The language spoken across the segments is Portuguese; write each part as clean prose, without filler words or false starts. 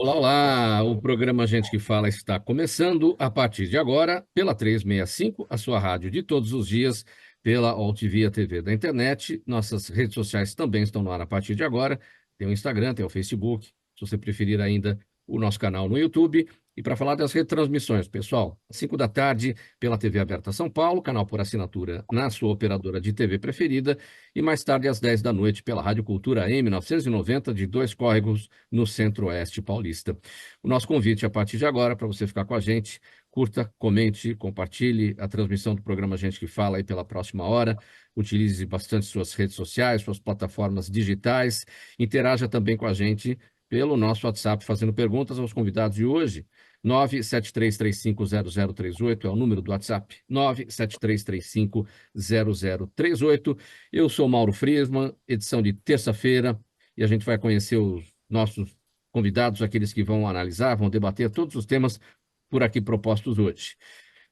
Olá, olá! O programa Gente que Fala está começando a partir de agora pela 365, a sua rádio de todos os dias, pela Altivia TV da internet. Nossas redes sociais também estão no ar a partir de agora. Tem o Instagram, tem o Facebook, se você preferir ainda o nosso canal no YouTube. E para falar das retransmissões, pessoal, às 5 da tarde pela TV Aberta São Paulo, canal por assinatura na sua operadora de TV preferida, e mais tarde às 10 da noite pela Rádio Cultura M 990 de Dois Córregos, no Centro-Oeste paulista. O nosso convite a partir de agora para você ficar com a gente, curta, comente, compartilhe a transmissão do programa Gente que Fala aí pela próxima hora, utilize bastante suas redes sociais, suas plataformas digitais, interaja também com a gente pelo nosso WhatsApp, fazendo perguntas aos convidados de hoje. 973350038 é o número do WhatsApp, 973350038. Eu sou Mauro Friesman, edição de terça-feira, e a gente vai conhecer os nossos convidados, aqueles que vão analisar, vão debater todos os temas por aqui propostos hoje.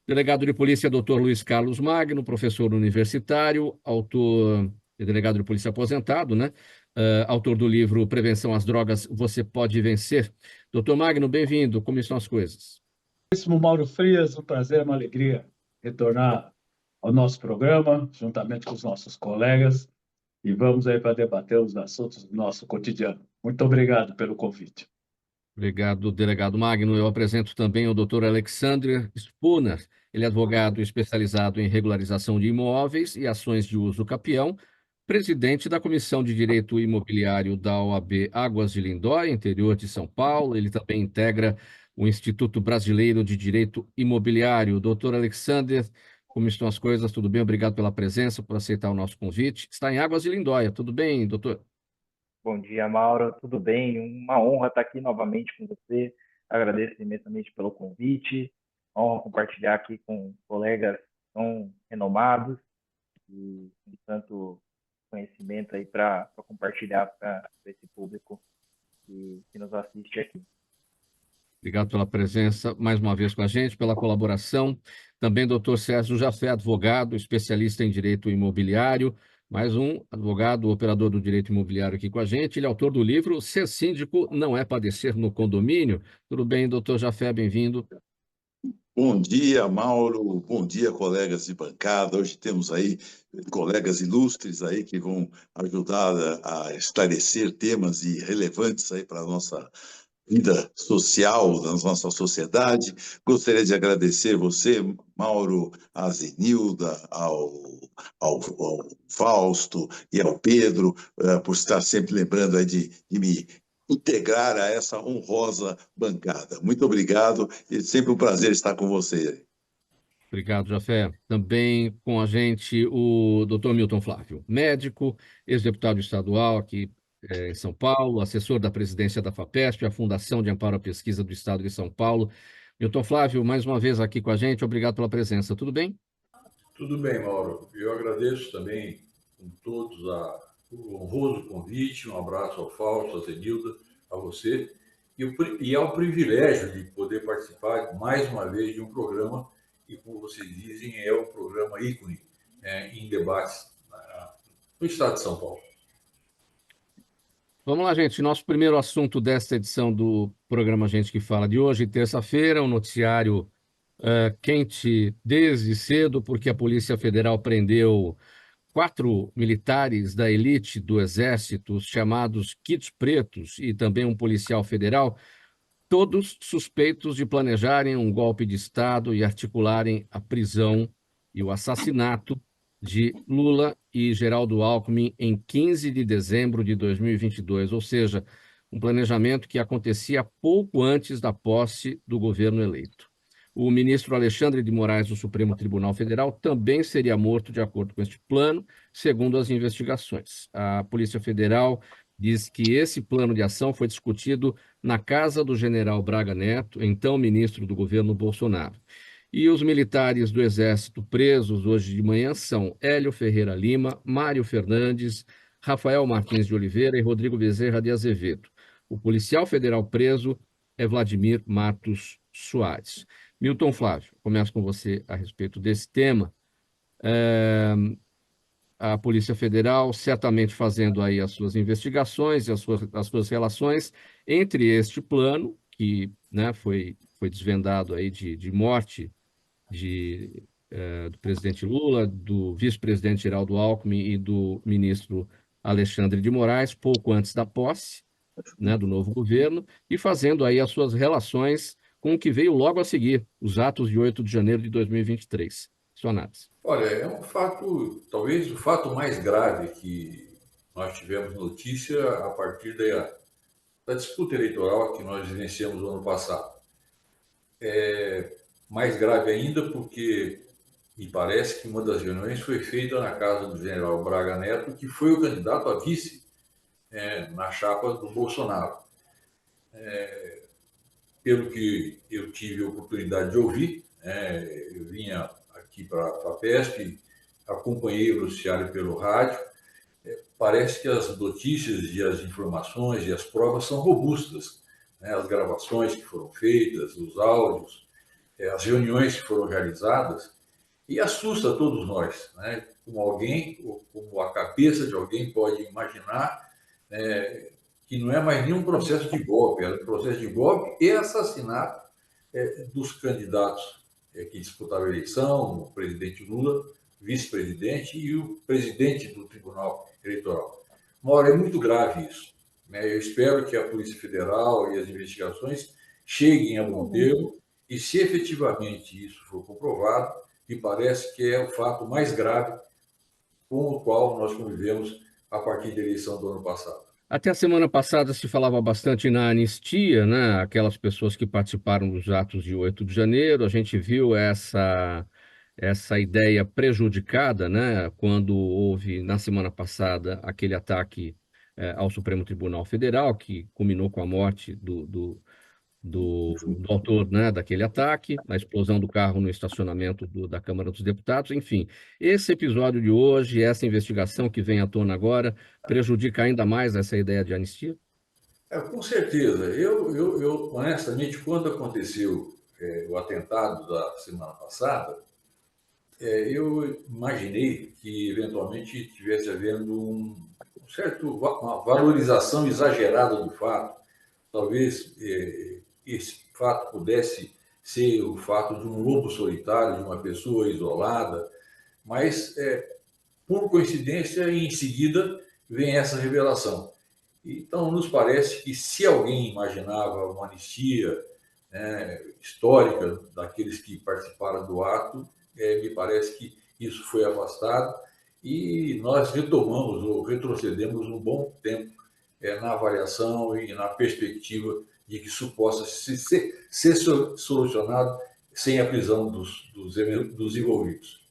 Delegado de Polícia, Dr. Luiz Carlos Magno, professor universitário, autor, delegado de polícia aposentado, né? Autor do livro Prevenção às Drogas, Você Pode Vencer. Doutor Magno, bem-vindo. Como estão as coisas? Mauro Frias, um prazer, uma alegria retornar ao nosso programa, juntamente com os nossos colegas, e vamos aí para debater os assuntos do nosso cotidiano. Muito obrigado pelo convite. Obrigado, delegado Magno. Eu apresento também o doutor Alexander Spooner. Ele é advogado especializado em regularização de imóveis e ações de uso capião, presidente da Comissão de Direito Imobiliário da OAB Águas de Lindóia, interior de São Paulo. Ele também integra o Instituto Brasileiro de Direito Imobiliário. Doutor Alexander, como estão as coisas? Tudo bem? Obrigado pela presença, por aceitar o nosso convite. Está em Águas de Lindóia. Tudo bem, doutor? Bom dia, Mauro. Tudo bem? Uma honra estar aqui novamente com você. Agradeço imensamente pelo convite. Honra compartilhar aqui com colegas tão renomados e com tanto conhecimento aí para compartilhar para esse público que nos assiste aqui. Obrigado pela presença mais uma vez com a gente, pela colaboração. Também doutor Sérgio Jafé, advogado, especialista em direito imobiliário, mais um advogado, operador do direito imobiliário aqui com a gente. Ele é autor do livro Ser Síndico Não é Padecer no Condomínio. Tudo bem, doutor Jafé, bem-vindo. Bom dia, Mauro. Bom dia, colegas de bancada. Hoje temos aí colegas ilustres aí que vão ajudar a esclarecer temas relevantes aí para a nossa vida social, da nossa sociedade. Gostaria de agradecer você, Mauro, a Zenilda, ao Fausto e ao Pedro, por estar sempre lembrando aí de me integrar a essa honrosa bancada. Muito obrigado e sempre um prazer estar com você. Obrigado, Jafé. Também com a gente o doutor Milton Flávio, médico, ex-deputado estadual aqui em São Paulo, assessor da presidência da FAPESP, a Fundação de Amparo à Pesquisa do Estado de São Paulo. Milton Flávio, mais uma vez aqui com a gente, obrigado pela presença. Tudo bem? Tudo bem, Mauro. Eu agradeço também com todos o honroso convite. Um abraço ao Fausto, a Zenilda, a você. E ao privilégio de poder participar mais uma vez de um programa que, como vocês dizem, é um programa ícone em debates no estado de São Paulo. Vamos lá, gente. Nosso primeiro assunto desta edição do programa Gente que Fala de hoje, terça-feira, um noticiário quente desde cedo, porque a Polícia Federal prendeu 4 militares da elite do Exército, os chamados kits pretos, e também um policial federal, todos suspeitos de planejarem um golpe de Estado e articularem a prisão e o assassinato de Lula e Geraldo Alckmin em 15 de dezembro de 2022, ou seja, um planejamento que acontecia pouco antes da posse do governo eleito. O ministro Alexandre de Moraes do Supremo Tribunal Federal também seria morto de acordo com este plano, segundo as investigações. A Polícia Federal diz que esse plano de ação foi discutido na casa do general Braga Neto, então ministro do governo Bolsonaro. E os militares do Exército presos hoje de manhã são Hélio Ferreira Lima, Mário Fernandes, Rafael Martins de Oliveira e Rodrigo Bezerra de Azevedo. O policial federal preso é Vladimir Matos Soares. Milton Flávio, começo com você a respeito desse tema. A Polícia Federal certamente fazendo aí as suas investigações e as suas relações entre este plano, que, né, foi desvendado aí de morte do presidente Lula, do vice-presidente Geraldo Alckmin e do ministro Alexandre de Moraes, pouco antes da posse, né, do novo governo, e fazendo aí as suas relações com o que veio logo a seguir, os atos de 8 de janeiro de 2023. Sua análise. Olha, é um fato, talvez o fato mais grave que nós tivemos notícia a partir da disputa eleitoral que nós vivenciamos no ano passado. Mais grave ainda porque me parece que uma das reuniões foi feita na casa do general Braga Neto, que foi o candidato a vice na chapa do Bolsonaro. Pelo que eu tive a oportunidade de ouvir, eu vinha aqui para a FAPESP, acompanhei o noticiário pelo rádio, parece que as notícias e as informações e as provas são robustas, né? As gravações que foram feitas, os áudios, as reuniões que foram realizadas, e assusta todos nós, né? Como alguém, ou como a cabeça de alguém pode imaginar que não é mais nenhum processo de golpe, era um processo de golpe e assassinato dos candidatos que disputaram a eleição, o presidente Lula, vice-presidente e o presidente do Tribunal Eleitoral. Mauro, é muito grave isso, né? Eu espero que a Polícia Federal e as investigações cheguem a bom termo e, se efetivamente isso for comprovado, me parece que é o fato mais grave com o qual nós convivemos a partir da eleição do ano passado. Até a semana passada se falava bastante na anistia, né? Aquelas pessoas que participaram dos atos de 8 de janeiro. A gente viu essa ideia prejudicada, né? Quando houve, na semana passada, aquele ataque ao Supremo Tribunal Federal, que culminou com a morte do autor, né, daquele ataque, a explosão do carro no estacionamento da Câmara dos Deputados. Enfim, esse episódio de hoje, essa investigação que vem à tona agora, prejudica ainda mais essa ideia de anistia? Com certeza. Eu, honestamente, quando aconteceu o atentado da semana passada, eu imaginei que, eventualmente, tivesse havendo uma valorização exagerada do fato. Talvez esse fato pudesse ser o fato de um lobo solitário, de uma pessoa isolada, mas, por coincidência, em seguida vem essa revelação. Então, nos parece que, se alguém imaginava uma anistia histórica daqueles que participaram do ato, me parece que isso foi afastado e nós retomamos ou retrocedemos um bom tempo na avaliação e na perspectiva de que isso possa ser solucionado sem a prisão dos envolvidos.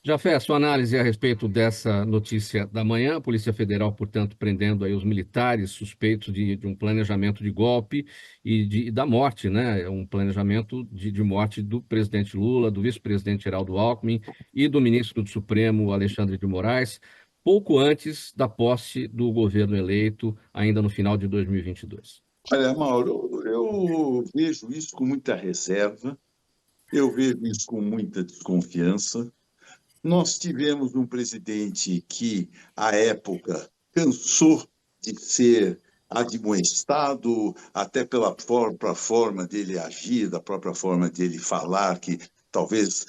Jafé, sua análise a respeito dessa notícia da manhã, a Polícia Federal, portanto, prendendo aí os militares suspeitos de um planejamento de golpe e da morte, né? Um planejamento de morte do presidente Lula, do vice-presidente Geraldo Alckmin e do ministro do Supremo, Alexandre de Moraes, pouco antes da posse do governo eleito, ainda no final de 2022. Olha, Mauro, eu vejo isso com muita reserva, eu vejo isso com muita desconfiança. Nós tivemos um presidente que, à época, cansou de ser admoestado, até pela própria forma dele agir, da própria forma dele falar, que talvez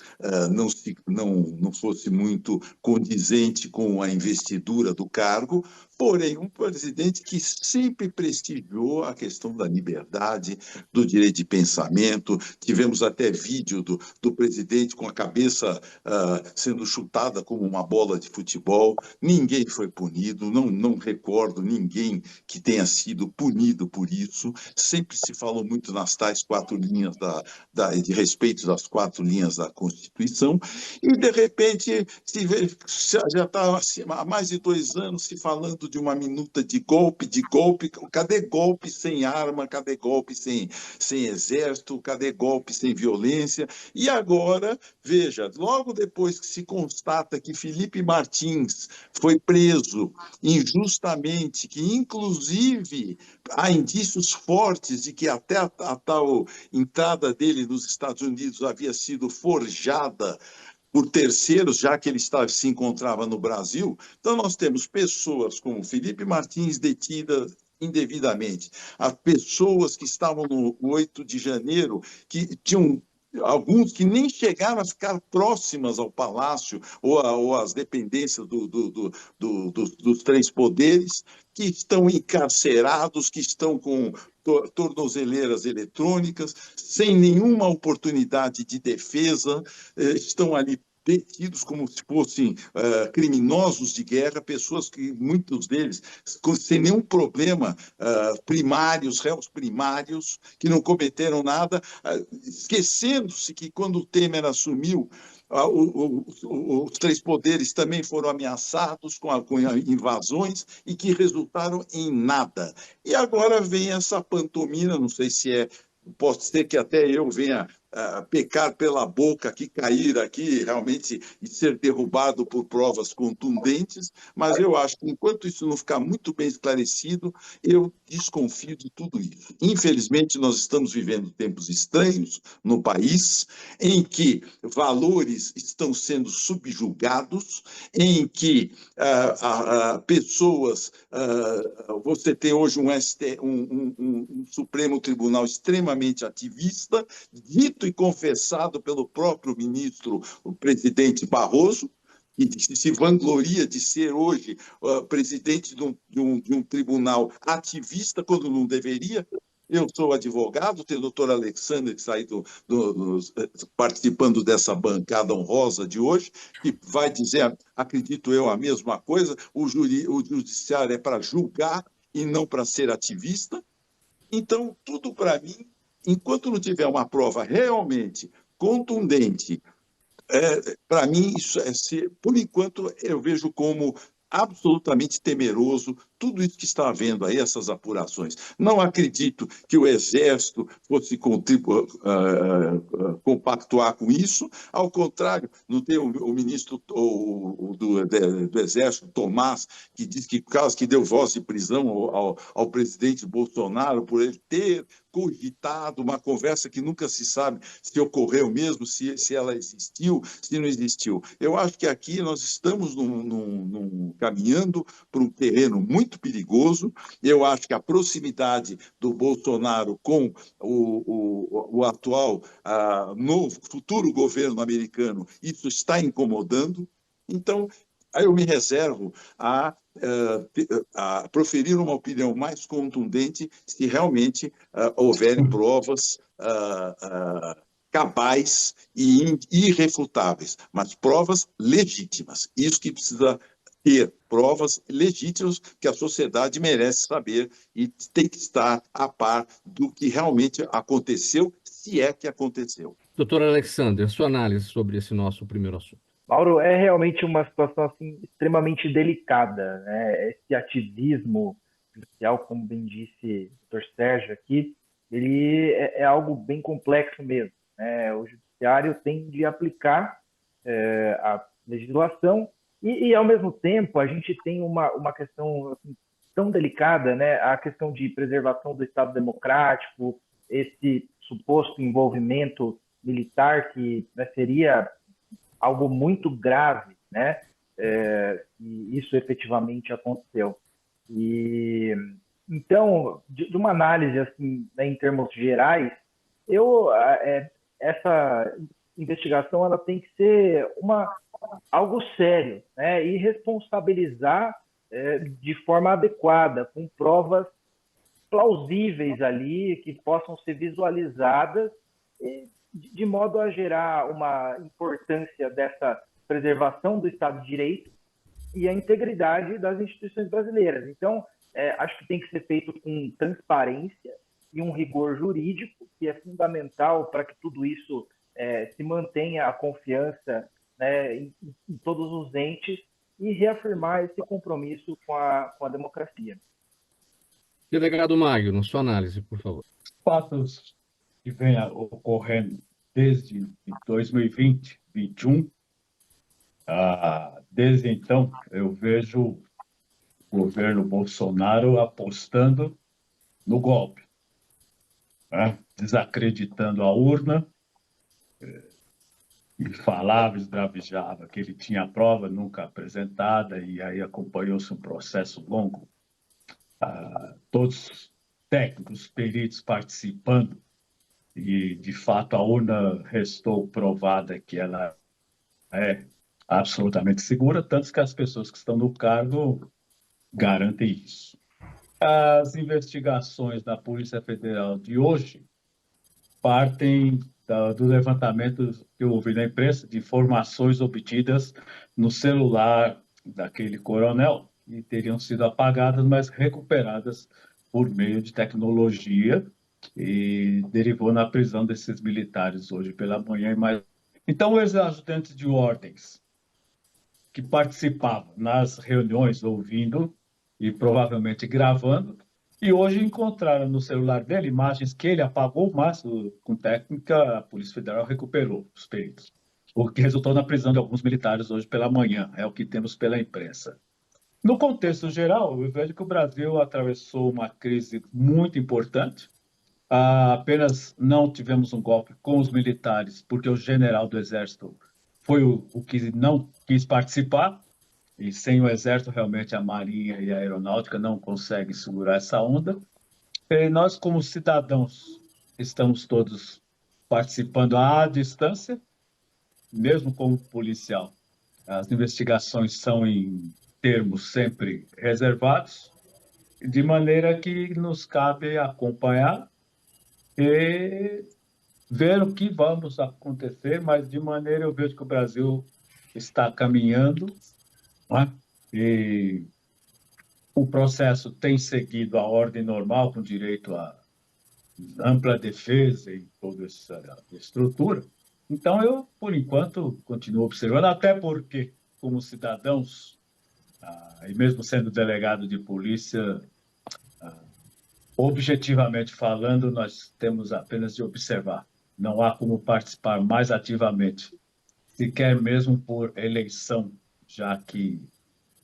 não fosse muito condizente com a investidura do cargo, porém, um presidente que sempre prestigiou a questão da liberdade, do direito de pensamento. Tivemos até vídeo do presidente com a cabeça sendo chutada como uma bola de futebol. Ninguém foi punido, não recordo ninguém que tenha sido punido por isso. Sempre se falou muito nas tais 4 linhas de respeito das 4 linhas da Constituição, e, de repente, já está há mais de 2 anos se falando de uma minuta de golpe. Cadê golpe sem arma? Cadê golpe sem exército? Cadê golpe sem violência? E agora, veja, logo depois que se constata que Felipe Martins foi preso injustamente, que inclusive há indícios fortes de que até a tal entrada dele nos Estados Unidos havia sido forjada por terceiros, já que ele se encontrava no Brasil. Então, nós temos pessoas como Felipe Martins detida indevidamente. As pessoas que estavam no 8 de janeiro, que tinham alguns que nem chegaram a ficar próximas ao palácio ou às dependências dos três poderes, que estão encarcerados, que estão com tornozeleiras eletrônicas, sem nenhuma oportunidade de defesa, estão ali detidos como se fossem criminosos de guerra, pessoas que, muitos deles, sem nenhum problema, réus primários, que não cometeram nada, esquecendo-se que quando o Temer assumiu, os três poderes também foram ameaçados com invasões e que resultaram em nada. E agora vem essa pantomima, não sei se pode ser que até eu venha pecar pela boca aqui, cair aqui realmente e ser derrubado por provas contundentes, mas eu acho que enquanto isso não ficar muito bem esclarecido, eu desconfio de tudo isso. Infelizmente, nós estamos vivendo tempos estranhos no país, em que valores estão sendo subjugados, em que pessoas... você tem hoje um Supremo Tribunal extremamente ativista, dito e confessado pelo próprio ministro, o presidente Barroso, que se vangloria de ser hoje presidente de um tribunal ativista, quando não deveria. Eu sou advogado, tem o doutor Alexandre, que está aí participando dessa bancada honrosa de hoje, que vai dizer, acredito eu, a mesma coisa: o judiciário é para julgar e não para ser ativista. Então, tudo para mim, enquanto não tiver uma prova realmente contundente, para mim, por enquanto, eu vejo como absolutamente temeroso tudo isso que está havendo aí, essas apurações. Não acredito que o Exército fosse compactuar com isso, ao contrário, não tem o ministro do Exército, Tomás, que diz que caso que deu voz de prisão ao presidente Bolsonaro por ele ter cogitado uma conversa que nunca se sabe se ocorreu mesmo, se ela existiu, se não existiu. Eu acho que aqui nós estamos caminhando para um terreno muito perigoso. Eu acho que a proximidade do Bolsonaro com o atual, novo, futuro governo americano, isso está incomodando. Então, aí eu me reservo a proferir uma opinião mais contundente se realmente houverem provas cabais e irrefutáveis, mas provas legítimas. Isso que precisa ter, provas legítimas que a sociedade merece saber e tem que estar a par do que realmente aconteceu, se é que aconteceu. Doutor Alexandre, a sua análise sobre esse nosso primeiro assunto. Mauro, é realmente uma situação assim, extremamente delicada, né? Esse ativismo judicial, como bem disse o Dr. Sérgio aqui, ele é algo bem complexo mesmo, né? O judiciário tem de aplicar a legislação e, ao mesmo tempo, a gente tem uma questão assim, tão delicada, né? A questão de preservação do Estado democrático, esse suposto envolvimento militar que, né, seria algo muito grave, né? E isso efetivamente aconteceu. E então, de uma análise assim, né, em termos gerais, essa investigação ela tem que ser algo sério, né? E responsabilizar de forma adequada, com provas plausíveis ali que possam ser visualizadas de modo a gerar uma importância dessa preservação do Estado de Direito e a integridade das instituições brasileiras. Então, acho que tem que ser feito com transparência e um rigor jurídico, que é fundamental para que tudo isso se mantenha a confiança, né, em todos os entes e reafirmar esse compromisso com a democracia. Delegado Magno, sua análise, por favor. Fatos que vêm ocorrendo desde 2020, 2021, desde então, eu vejo o governo Bolsonaro apostando no golpe, né? Desacreditando a urna, e falava, esbravejava que ele tinha prova nunca apresentada, e aí acompanhou-se um processo longo todos técnicos, peritos participando, e, de fato, a urna restou provada que ela é absolutamente segura, tanto que as pessoas que estão no cargo garantem isso. As investigações da Polícia Federal de hoje partem do levantamento que eu ouvi na imprensa de informações obtidas no celular daquele coronel e teriam sido apagadas, mas recuperadas por meio de tecnologia e derivou na prisão desses militares hoje pela manhã. Então, os ajudantes de ordens que participavam nas reuniões, ouvindo e provavelmente gravando, e hoje encontraram no celular dele imagens que ele apagou, mas com técnica a Polícia Federal recuperou os peritos, o que resultou na prisão de alguns militares hoje pela manhã, é o que temos pela imprensa. No contexto geral, eu vejo que o Brasil atravessou uma crise muito importante. Apenas não tivemos um golpe com os militares, porque o general do Exército foi o que não quis participar, e sem o Exército, realmente, a Marinha e a Aeronáutica não conseguem segurar essa onda. E nós, como cidadãos, estamos todos participando à distância, mesmo como policial. As investigações são em termos sempre reservados, de maneira que nos cabe acompanhar e ver o que vamos acontecer, mas de maneira eu vejo que o Brasil está caminhando, não é? E o processo tem seguido a ordem normal, com direito à ampla defesa e toda essa estrutura. Então, eu, por enquanto, continuo observando, até porque, como cidadãos, e mesmo sendo delegado de polícia, objetivamente falando, nós temos apenas de observar. Não há como participar mais ativamente, sequer mesmo por eleição, já que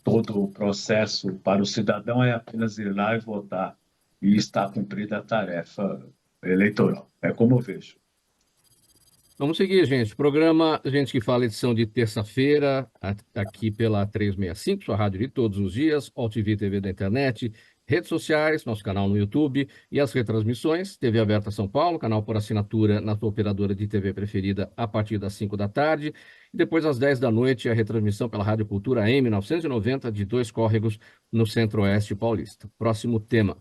todo o processo para o cidadão é apenas ir lá e votar e está cumprida a tarefa eleitoral. É como eu vejo. Vamos seguir, gente. Programa Gente que Fala, edição de terça-feira, aqui pela 365, sua rádio de todos os dias, OTV TV da internet, redes sociais, nosso canal no YouTube e as retransmissões, TV Aberta São Paulo, canal por assinatura na sua operadora de TV preferida a partir das 5 da tarde, e depois às 10 da noite a retransmissão pela Rádio Cultura AM 990 de Dois Córregos, no Centro-Oeste paulista. Próximo tema.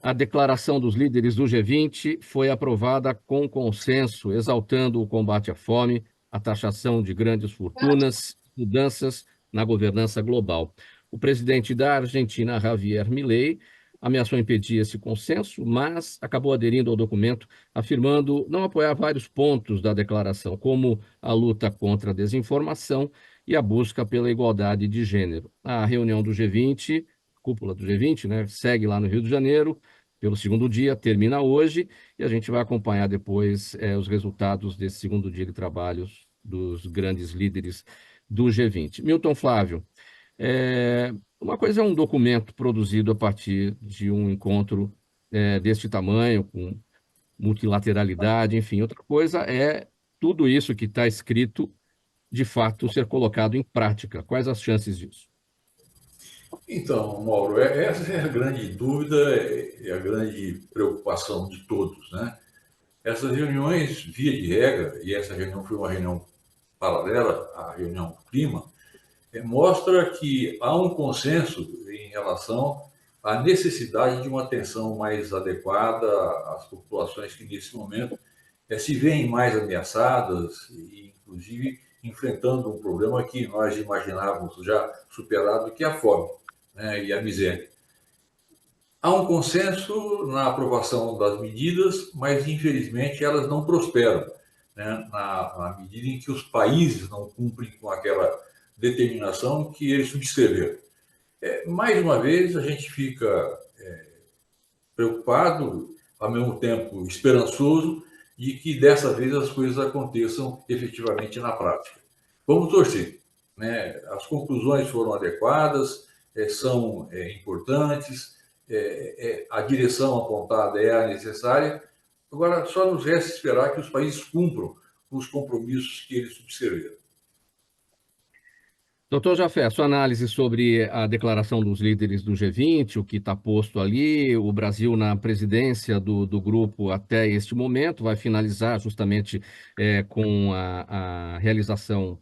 A declaração dos líderes do G20 foi aprovada com consenso, exaltando o combate à fome, a taxação de grandes fortunas, mudanças na governança global. O presidente da Argentina, Javier Milei, ameaçou impedir esse consenso, mas acabou aderindo ao documento, afirmando não apoiar vários pontos da declaração, como a luta contra a desinformação e a busca pela igualdade de gênero. A reunião do G20, cúpula do G20, né, segue lá no Rio de Janeiro, pelo segundo dia, termina hoje, e a gente vai acompanhar depois os resultados desse segundo dia de trabalhos dos grandes líderes do G20. Milton Flávio, uma coisa é um documento produzido a partir de um encontro deste tamanho, com multilateralidade, enfim. Outra coisa é tudo isso que está escrito, de fato, ser colocado em prática. Quais as chances disso? Então, Mauro, essa é a grande dúvida, é a grande preocupação de todos, né? Essas reuniões, via de regra, e essa reunião foi uma reunião paralela à reunião do clima, mostra que há um consenso em relação à necessidade de uma atenção mais adequada às populações que, nesse momento, se veem mais ameaçadas e, inclusive, enfrentando um problema que nós imaginávamos já superado, que é a fome, né, e a miséria. Há um consenso na aprovação das medidas, mas, infelizmente, elas não prosperam, né, na medida em que os países não cumprem com aquela determinação que eles subscreveram. Mais uma vez, a gente fica preocupado, ao mesmo tempo esperançoso, de que dessa vez as coisas aconteçam efetivamente na prática. Vamos torcer, né? As conclusões foram adequadas, são importantes, a direção apontada é a necessária. Agora, só nos resta esperar que os países cumpram os compromissos que eles subscreveram. Doutor Jafé, sua análise sobre a declaração dos líderes do G20, o que está posto ali, o Brasil na presidência do grupo até este momento, vai finalizar justamente com a realização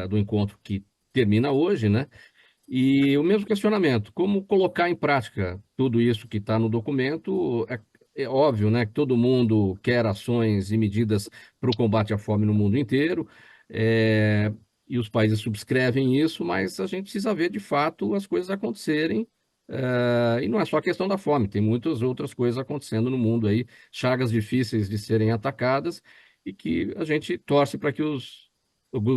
do encontro que termina hoje, né? E o mesmo questionamento, como colocar em prática tudo isso que está no documento? É óbvio, né, que todo mundo quer ações e medidas para o combate à fome no mundo inteiro, é, e os países subscrevem isso, mas a gente precisa ver de fato as coisas acontecerem. E não é só a questão da fome, tem muitas outras coisas acontecendo no mundo aí, chagas difíceis de serem atacadas, e que a gente torce para que os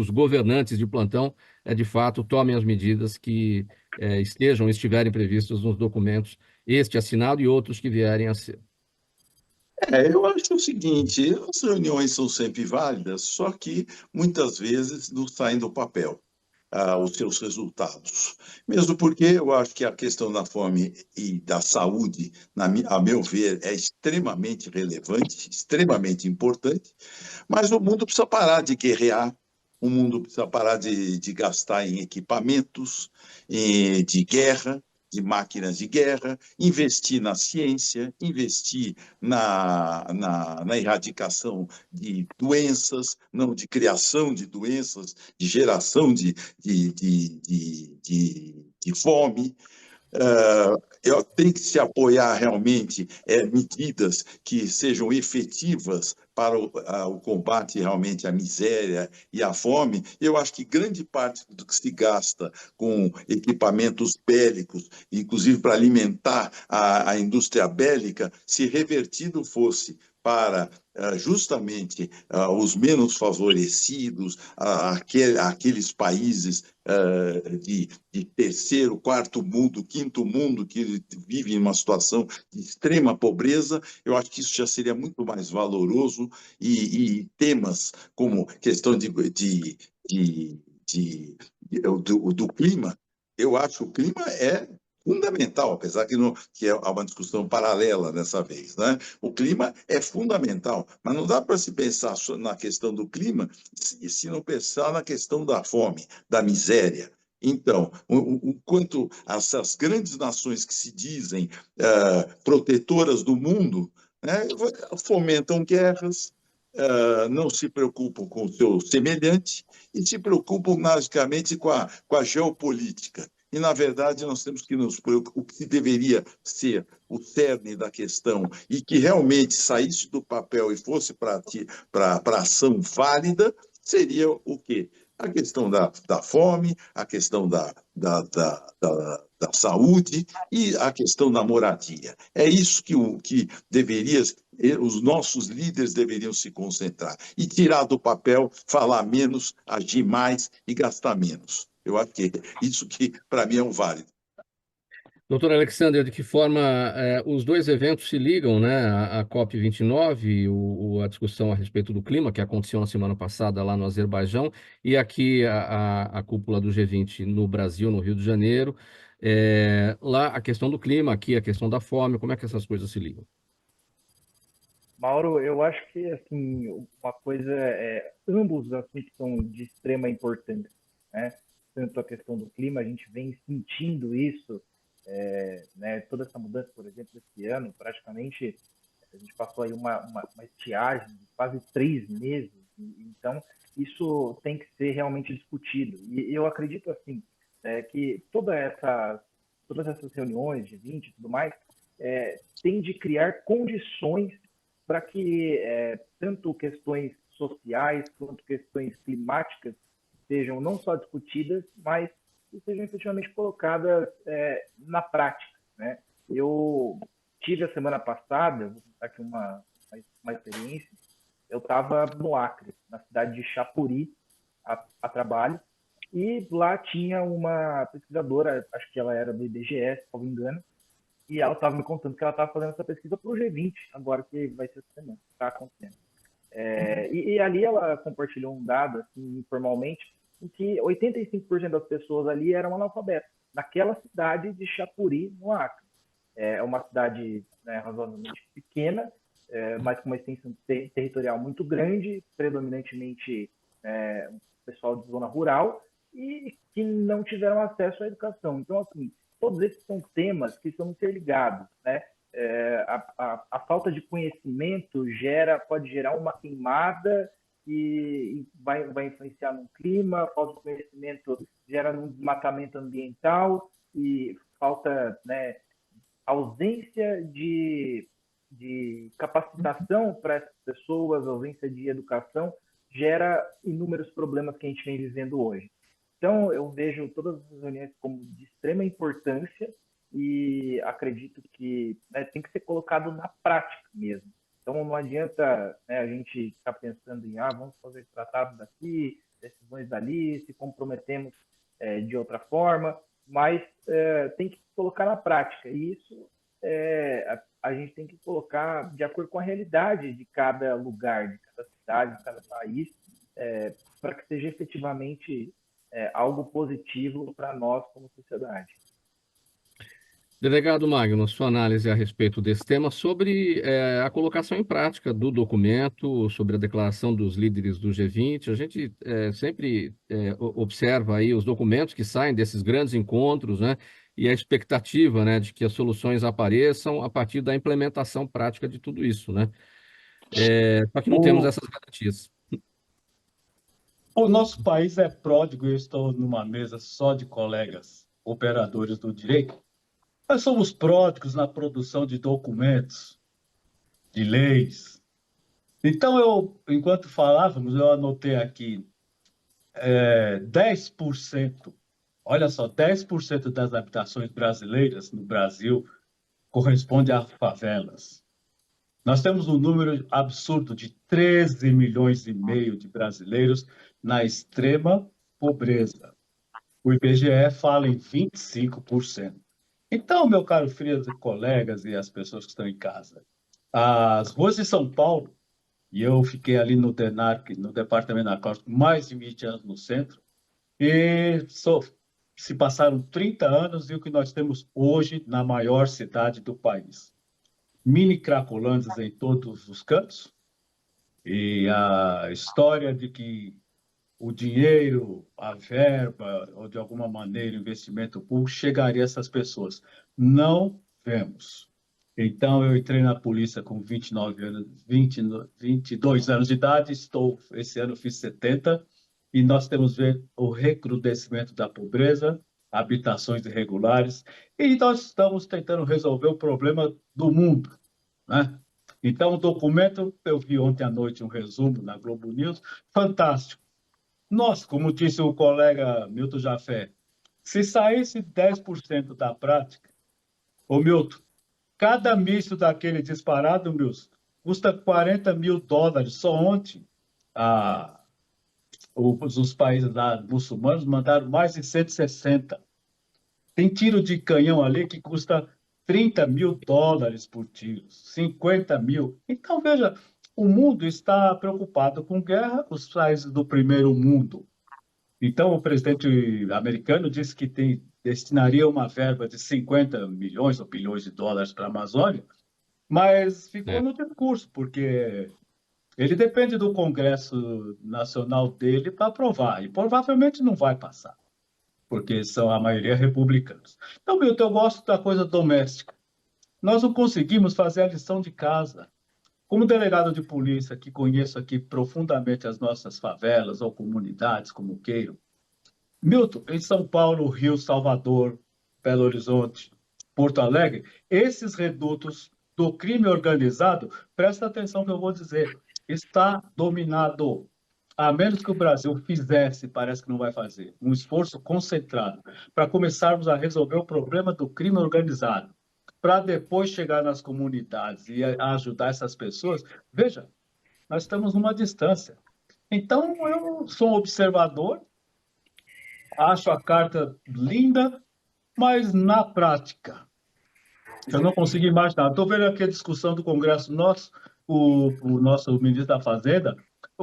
governantes de plantão de fato, tomem as medidas que estiverem previstas nos documentos, este assinado e outros que vierem a ser. Eu acho o seguinte, as reuniões são sempre válidas, só que muitas vezes não saem do papel os seus resultados. Mesmo porque eu acho que a questão da fome e da saúde, a meu ver, é extremamente relevante, extremamente importante, mas o mundo precisa parar de guerrear, o mundo precisa parar de gastar em equipamentos, de guerra, de máquinas de guerra, investir na ciência, investir na erradicação de doenças, não de criação de doenças, de geração de fome. Tem que se apoiar realmente medidas que sejam efetivas para o combate realmente à miséria e à fome. Eu acho que grande parte do que se gasta com equipamentos bélicos, inclusive para alimentar a indústria bélica, se revertido fosse para justamente os menos favorecidos, aqueles países de terceiro, quarto mundo, quinto mundo, que vivem em uma situação de extrema pobreza, eu acho que isso já seria muito mais valoroso, e temas como questão do clima, eu acho que o clima é fundamental, apesar que é uma discussão paralela dessa vez, né? O clima é fundamental, mas não dá para se pensar na questão do clima se não pensar na questão da fome, da miséria. Então, quanto essas grandes nações que se dizem protetoras do mundo, né, fomentam guerras, não se preocupam com o seu semelhante e se preocupam basicamente com a geopolítica. E, na verdade, nós temos que nos preocupar, o que deveria ser o cerne da questão e que realmente saísse do papel e fosse para ação válida, seria o quê? A questão da fome, a questão da saúde e a questão da moradia. É isso que os nossos líderes deveriam se concentrar e tirar do papel, falar menos, agir mais e gastar menos. Eu acho que isso que, para mim, é um válido. Doutor Alexander, de que forma os dois eventos se ligam, né? A COP29, a discussão a respeito do clima, que aconteceu na semana passada lá no Azerbaijão, e aqui a cúpula do G20 no Brasil, no Rio de Janeiro. Lá a questão do clima, aqui a questão da fome, como é que essas coisas se ligam? Mauro, eu acho que assim, uma coisa ambos os assuntos são de extrema importância, né? Tanto a questão do clima, a gente vem sentindo isso, né? Toda essa mudança, por exemplo, esse ano, praticamente a gente passou aí uma estiagem de quase 3 meses, então isso tem que ser realmente discutido. E eu acredito assim que todas essas reuniões de 20 e tudo mais tem de criar condições para que tanto questões sociais quanto questões climáticas sejam não só discutidas, mas que sejam efetivamente colocadas na prática, né? Eu tive a semana passada, vou contar aqui uma experiência, eu estava no Acre, na cidade de Chapuri, a trabalho, e lá tinha uma pesquisadora, acho que ela era do IBGE, se não me engano, e ela estava me contando que ela estava fazendo essa pesquisa para o G20, agora que vai ser essa semana, está acontecendo. E ali ela compartilhou um dado, assim, informalmente, em que 85% das pessoas ali eram analfabetas, naquela cidade de Chapuri, no Acre. É uma cidade, né, razoavelmente pequena, mas com uma extensão territorial muito grande, predominantemente pessoal de zona rural, e que não tiveram acesso à educação. Então, assim, todos esses são temas que são interligados, né? A falta de conhecimento pode gerar uma queimada que vai influenciar no clima, a falta de conhecimento gera um desmatamento ambiental e falta, né, ausência de capacitação para essas pessoas, ausência de educação, gera inúmeros problemas que a gente vem vivendo hoje. Então, eu vejo todas as reuniões como de extrema importância e acredito que, né, tem que ser colocado na prática mesmo. Então, não adianta, né, a gente ficar pensando em vamos fazer tratados daqui, decisões dali, se comprometemos de outra forma, mas tem que colocar na prática. E isso a gente tem que colocar de acordo com a realidade de cada lugar, de cada cidade, de cada país, para que seja efetivamente algo positivo para nós como sociedade. Delegado Magno, sua análise a respeito desse tema sobre a colocação em prática do documento, sobre a declaração dos líderes do G20. A gente sempre observa aí os documentos que saem desses grandes encontros, né? E a expectativa, né, de que as soluções apareçam a partir da implementação prática de tudo isso, né? Só que não temos essas garantias. O nosso país é pródigo, eu estou numa mesa só de colegas operadores do direito. Nós somos pródigos na produção de documentos, de leis. Então, enquanto falávamos, eu anotei aqui 10%, olha só, 10% das habitações brasileiras no Brasil corresponde a favelas. Nós temos um número absurdo de 13 milhões e meio de brasileiros na extrema pobreza. O IBGE fala em 25%. Então, meu caro Frias e colegas e as pessoas que estão em casa, as ruas de São Paulo, e eu fiquei ali no DENARC, no Departamento Narcótico, mais de 20 anos no centro, e se passaram 30 anos e o que nós temos hoje na maior cidade do país. Mini cracolândias em todos os cantos, e a história de que o dinheiro, a verba, ou de alguma maneira o investimento público chegaria a essas pessoas. Não vemos. Então, eu entrei na polícia com 29 anos, 22 anos de idade, esse ano fiz 70, e nós temos ver o recrudescimento da pobreza, habitações irregulares, e nós estamos tentando resolver o problema do mundo, né? Então, o documento, eu vi ontem à noite um resumo na Globo News, fantástico. Nós, como disse o colega Milton Jafé, se saísse 10% da prática, ô Milton, cada míssil daquele disparado, Milton, custa $40 mil. Só ontem, os países lá, muçulmanos mandaram mais de 160. Tem tiro de canhão ali que custa $30 mil por tiro, 50 mil. Então, veja, o mundo está preocupado com guerra, os países do primeiro mundo. Então, o presidente americano disse que destinaria uma verba de 50 milhões ou bilhões de dólares para a Amazônia, mas ficou no discurso, porque ele depende do Congresso Nacional dele para aprovar, e provavelmente não vai passar, porque são a maioria republicanos. Então, Milton, eu gosto da coisa doméstica. Nós não conseguimos fazer a lição de casa. Como delegado de polícia, que conheço aqui profundamente as nossas favelas ou comunidades, como queiram, Milton, em São Paulo, Rio, Salvador, Belo Horizonte, Porto Alegre, esses redutos do crime organizado, presta atenção que eu vou dizer, está dominado. A menos que o Brasil fizesse, parece que não vai fazer, um esforço concentrado para começarmos a resolver o problema do crime organizado, para depois chegar nas comunidades e ajudar essas pessoas. Veja, nós estamos numa distância. Então, eu sou um observador, acho a carta linda, mas na prática, eu não consigo imaginar. Estou vendo aqui a discussão do Congresso nosso, o nosso ministro da Fazenda,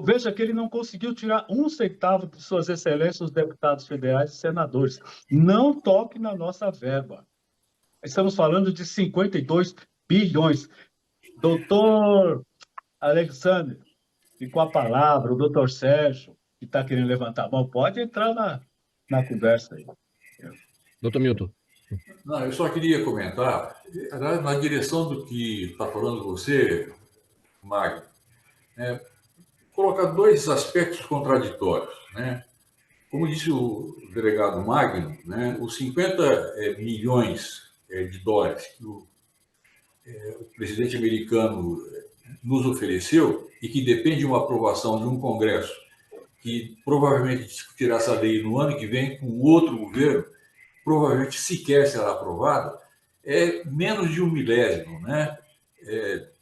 veja que ele não conseguiu tirar um centavo de suas excelências, os deputados federais e senadores. Não toque na nossa verba. Estamos falando de 52 bilhões. Doutor Alexandre, e com a palavra, o doutor Sérgio, que está querendo levantar a mão, pode entrar na conversa aí. Doutor Milton. Não, eu só queria comentar, na direção do que está falando você, Magno, colocar dois aspectos contraditórios, né? Como disse o delegado Magno, né, os 50 milhões de dólares que o presidente americano nos ofereceu e que depende de uma aprovação de um Congresso que provavelmente discutirá essa lei no ano que vem com outro governo, provavelmente sequer será aprovada, é menos de 1/1000, né,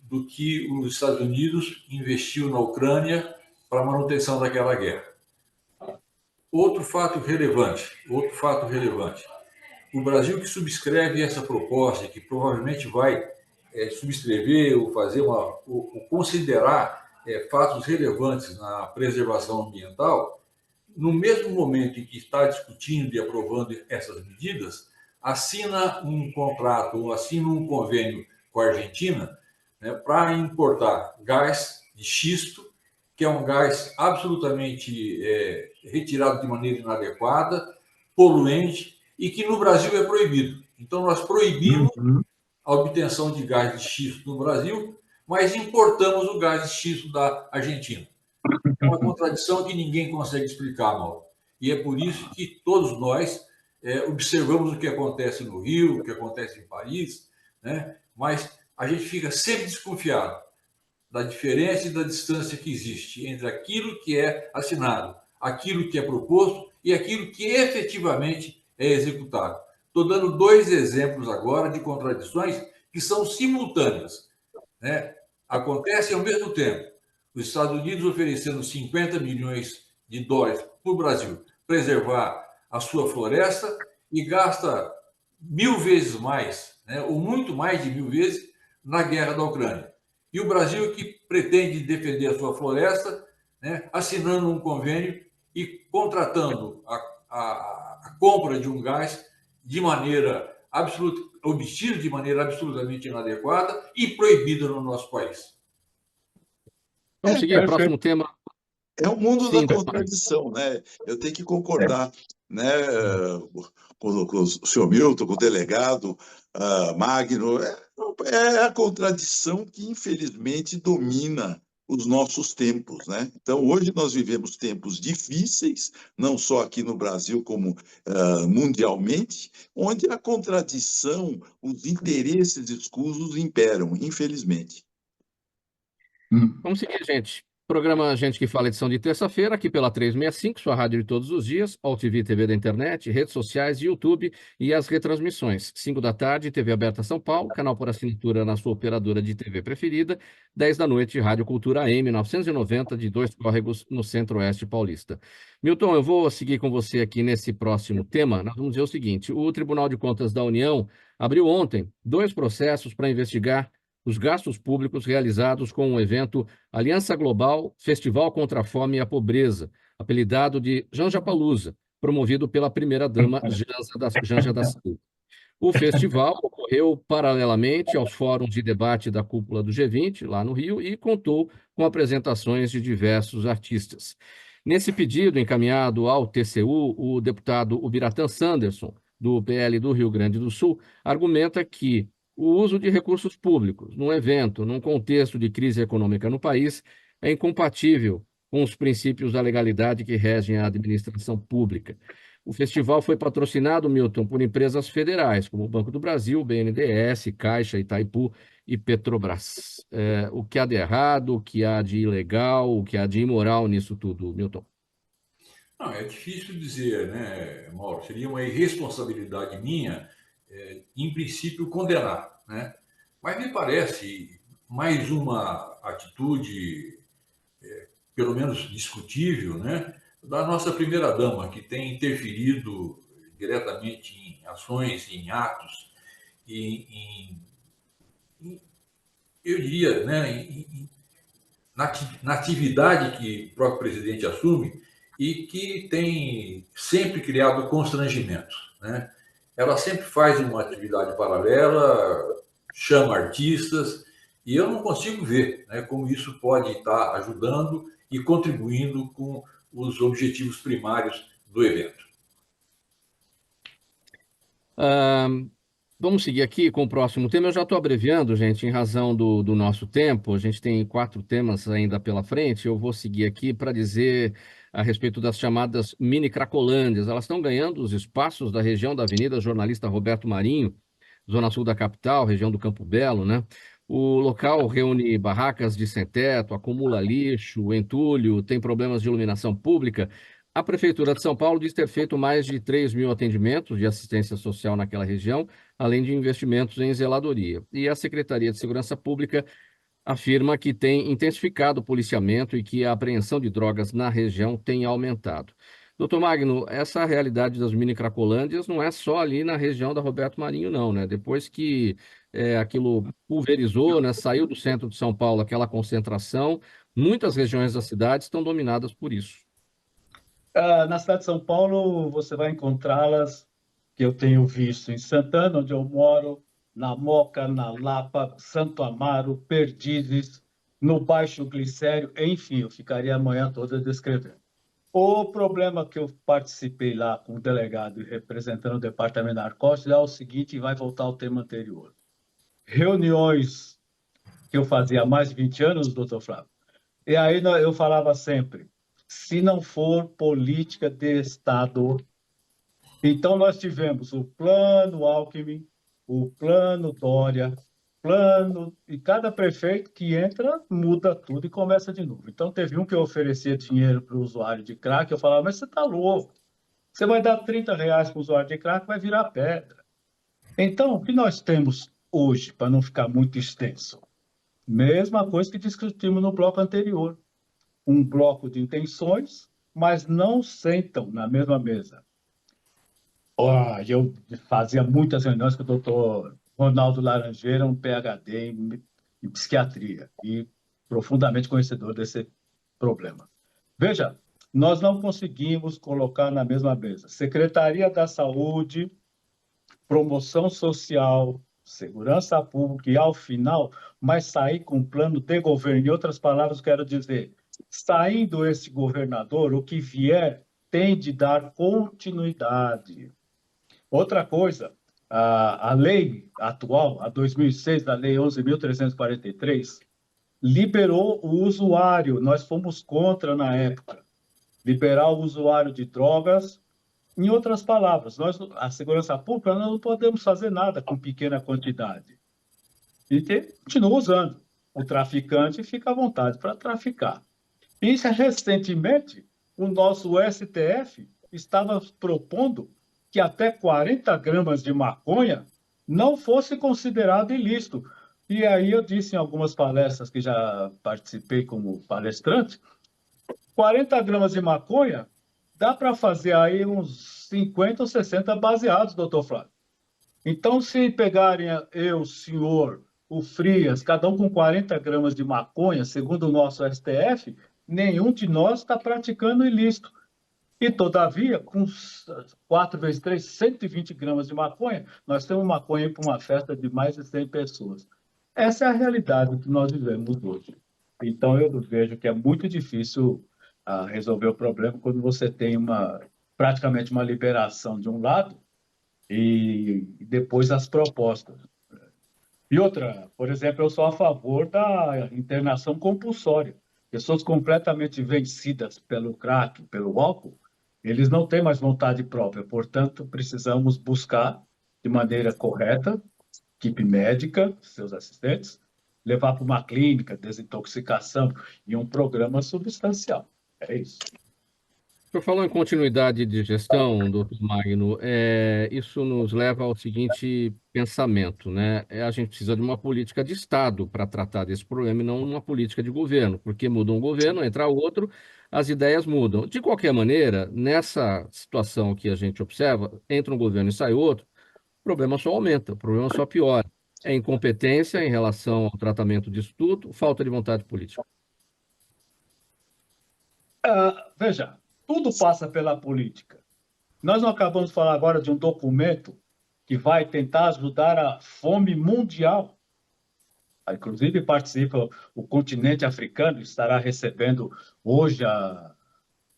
do que os Estados Unidos investiu na Ucrânia para a manutenção daquela guerra. Outro fato relevante. O Brasil que subscreve essa proposta, que provavelmente vai subscrever ou fazer ou considerar fatos relevantes na preservação ambiental, no mesmo momento em que está discutindo e aprovando essas medidas, assina um contrato ou assina um convênio com a Argentina, né, para importar gás de xisto, que é um gás absolutamente retirado de maneira inadequada, poluente, e que no Brasil é proibido. Então, nós proibimos a obtenção de gás de xisto no Brasil, mas importamos o gás de xisto da Argentina. É uma contradição que ninguém consegue explicar, Mauro. E é por isso que todos nós observamos o que acontece no Rio, o que acontece em Paris, né? Mas a gente fica sempre desconfiado da diferença e da distância que existe entre aquilo que é assinado, aquilo que é proposto e aquilo que efetivamente é executado. Estou dando dois exemplos agora de contradições que são simultâneas, né? Acontecem ao mesmo tempo. Os Estados Unidos oferecendo 50 milhões de dólares para o Brasil preservar a sua floresta e gasta 1000 vezes mais, né, ou muito mais de 1000 vezes, na guerra da Ucrânia. E o Brasil que pretende defender a sua floresta, né, assinando um convênio e contratando a compra de um gás de maneira absoluta, obtido de maneira absolutamente inadequada e proibida no nosso país. Vamos seguir ao próximo tema. É o mundo Sim, da contradição, né? Eu tenho que concordar, né, com o senhor Milton, com o delegado Magno. É a contradição que, infelizmente, domina os nossos tempos, né? Então, hoje nós vivemos tempos difíceis, não só aqui no Brasil, como mundialmente, onde a contradição, os interesses escusos imperam, infelizmente. Vamos seguir, gente. Programa Gente que Fala, edição de terça-feira, aqui pela 365, sua rádio de todos os dias, All TV, TV da internet, redes sociais, YouTube e as retransmissões. 5 da tarde, TV aberta São Paulo, canal por assinatura na sua operadora de TV preferida. 10 da noite, Rádio Cultura AM 990, de Dois Córregos, no Centro-Oeste Paulista. Milton, eu vou seguir com você aqui nesse próximo tema. Nós vamos dizer o seguinte: o Tribunal de Contas da União abriu ontem 2 processos para investigar os gastos públicos realizados com o evento Aliança Global Festival contra a Fome e a Pobreza, apelidado de Janjapalooza, promovido pela primeira-dama Janja da Silva. O festival ocorreu paralelamente aos fóruns de debate da cúpula do G20, lá no Rio, e contou com apresentações de diversos artistas. Nesse pedido encaminhado ao TCU, o deputado Ubiratã Sanderson, do PL do Rio Grande do Sul, argumenta que o uso de recursos públicos num evento, num contexto de crise econômica no país, é incompatível com os princípios da legalidade que regem a administração pública. O festival foi patrocinado, Milton, por empresas federais, como o Banco do Brasil, BNDES, Caixa, Itaipu e Petrobras. O que há de errado, o que há de ilegal, o que há de imoral nisso tudo, Milton? Não, é difícil dizer, né, Mauro? Seria uma irresponsabilidade minha, em princípio, condenar, né? Mas me parece mais uma atitude, pelo menos discutível, né, da nossa primeira-dama, que tem interferido diretamente em ações, em atos, eu diria, né, na atividade que o próprio presidente assume e que tem sempre criado constrangimento, né? Ela sempre faz uma atividade paralela, chama artistas, e eu não consigo ver, né, como isso pode estar ajudando e contribuindo com os objetivos primários do evento. Ah, vamos seguir aqui com o próximo tema. Eu já estou abreviando, gente, em razão do nosso tempo. A gente tem 4 temas ainda pela frente. Eu vou seguir aqui para dizer a respeito das chamadas mini Cracolândias. Elas estão ganhando os espaços da região da Avenida Jornalista Roberto Marinho, zona sul da capital, região do Campo Belo, né? O local reúne barracas de sem-teto, acumula lixo, entulho, tem problemas de iluminação pública. A Prefeitura de São Paulo diz ter feito mais de 3.000 atendimentos de assistência social naquela região, além de investimentos em zeladoria. E a Secretaria de Segurança Pública afirma que tem intensificado o policiamento e que a apreensão de drogas na região tem aumentado. Doutor Magno, essa realidade das mini cracolândias não é só ali na região da Roberto Marinho, não, né? Depois que aquilo pulverizou, né, saiu do centro de São Paulo aquela concentração, muitas regiões da cidade estão dominadas por isso. Na cidade de São Paulo, você vai encontrá-las, que eu tenho visto em Santana, onde eu moro, na Moca, na Lapa, Santo Amaro, Perdizes, no Baixo Glicério, enfim, eu ficaria a manhã toda descrevendo. O problema que eu participei lá com o delegado e representando o departamento da Narcóticos é o seguinte, e vai voltar ao tema anterior. Reuniões que eu fazia há mais de 20 anos, doutor Flávio, e aí eu falava sempre, se não for política de Estado. Então, nós tivemos o plano Alckmin, o plano Dória, e cada prefeito que entra muda tudo e começa de novo. Então, teve um que eu oferecia dinheiro para o usuário de crack, eu falava, mas você está louco, você vai dar R$ 30 para o usuário de crack, vai virar pedra. Então, o que nós temos hoje, para não ficar muito extenso? Mesma coisa que discutimos no bloco anterior. Um bloco de intenções, mas não sentam na mesma mesa. Eu fazia muitas reuniões com o doutor Ronaldo Laranjeira, um PhD em psiquiatria e profundamente conhecedor desse problema. Veja, nós não conseguimos colocar na mesma mesa Secretaria da Saúde, Promoção Social, Segurança Pública e, ao final, mas sair com um plano de governo. Em outras palavras, quero dizer, saindo esse governador, o que vier tem de dar continuidade. Outra coisa, a lei atual, a 2006, da Lei 11.343, liberou o usuário, nós fomos contra na época, liberar o usuário de drogas. Em outras palavras, a segurança pública, nós não podemos fazer nada com pequena quantidade. E continua usando. O traficante fica à vontade para traficar. E recentemente, o nosso STF estava propondo que até 40 gramas de maconha não fosse considerado ilícito. E aí eu disse em algumas palestras que já participei como palestrante, 40 gramas de maconha dá para fazer aí uns 50 ou 60 baseados, doutor Flávio. Então, se pegarem eu, o senhor, o Frias, cada um com 40 gramas de maconha, segundo o nosso STF, nenhum de nós está praticando ilícito. E, todavia, com 4 vezes 3, 120 gramas de maconha, nós temos maconha para uma festa de mais de 100 pessoas. Essa é a realidade que nós vivemos hoje. Então, eu vejo que é muito difícil resolver o problema quando você tem praticamente uma liberação de um lado e depois as propostas. E outra, por exemplo, eu sou a favor da internação compulsória. Pessoas completamente vencidas pelo crack, pelo álcool, eles não têm mais vontade própria. Portanto, precisamos buscar de maneira correta, equipe médica, seus assistentes, levar para uma clínica, desintoxicação e um programa substancial. É isso. O senhor falou em continuidade de gestão, doutor Magno. Isso nos leva ao seguinte pensamento, né? A gente precisa de uma política de Estado para tratar desse problema e não uma política de governo, porque muda um governo, entra outro, as ideias mudam. De qualquer maneira, nessa situação que a gente observa, entra um governo e sai outro, o problema só aumenta, o problema só piora. É incompetência em relação ao tratamento disso tudo, falta de vontade política. Veja, tudo passa pela política. Nós não acabamos de falar agora de um documento que vai tentar ajudar a fome mundial. Inclusive, participa o continente africano, estará recebendo hoje,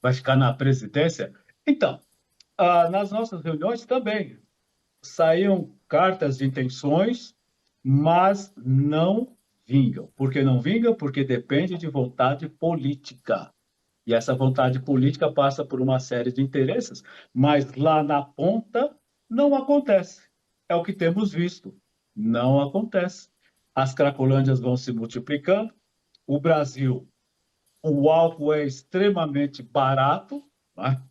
vai ficar na presidência. Então, nas nossas reuniões também, saíam cartas de intenções, mas não vingam. Por que não vingam? Porque depende de vontade política. E essa vontade política passa por uma série de interesses, mas lá na ponta não acontece. É o que temos visto. Não acontece. As cracolândias vão se multiplicando. O Brasil, o álcool é extremamente barato, né?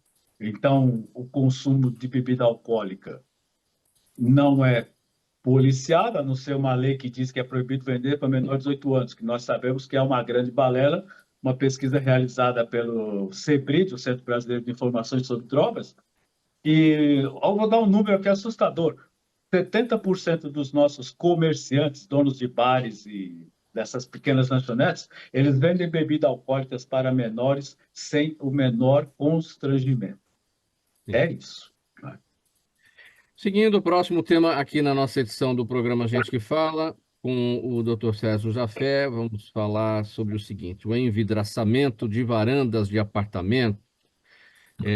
Então o consumo de bebida alcoólica não é policiado, a não ser uma lei que diz que é proibido vender para menor de 18 anos, que nós sabemos que é uma grande balela, uma pesquisa realizada pelo CEBRID, o Centro Brasileiro de Informações sobre Drogas, e eu vou dar um número aqui assustador. 70% dos nossos comerciantes, donos de bares e dessas pequenas lanchonetes, eles vendem bebidas alcoólicas para menores sem o menor constrangimento. É isso. Seguindo o próximo tema aqui na nossa edição do programa Gente que Fala, com o Dr. Sérgio Jafé, vamos falar sobre o seguinte: o envidraçamento de varandas de apartamento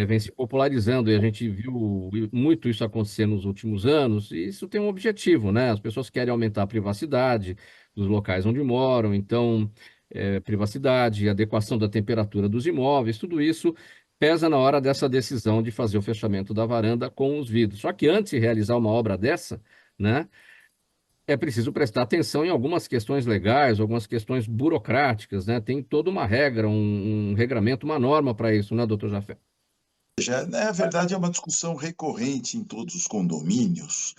vem se popularizando e a gente viu muito isso acontecer nos últimos anos, e isso tem um objetivo, né? As pessoas querem aumentar a privacidade dos locais onde moram, então, privacidade, adequação da temperatura dos imóveis, tudo isso pesa na hora dessa decisão de fazer o fechamento da varanda com os vidros. Só que antes de realizar uma obra dessa, né, é preciso prestar atenção em algumas questões legais, algumas questões burocráticas, né? Tem toda uma regra, um regramento, uma norma para isso, né, doutor Jafé? Na verdade, é uma discussão recorrente em todos os condomínios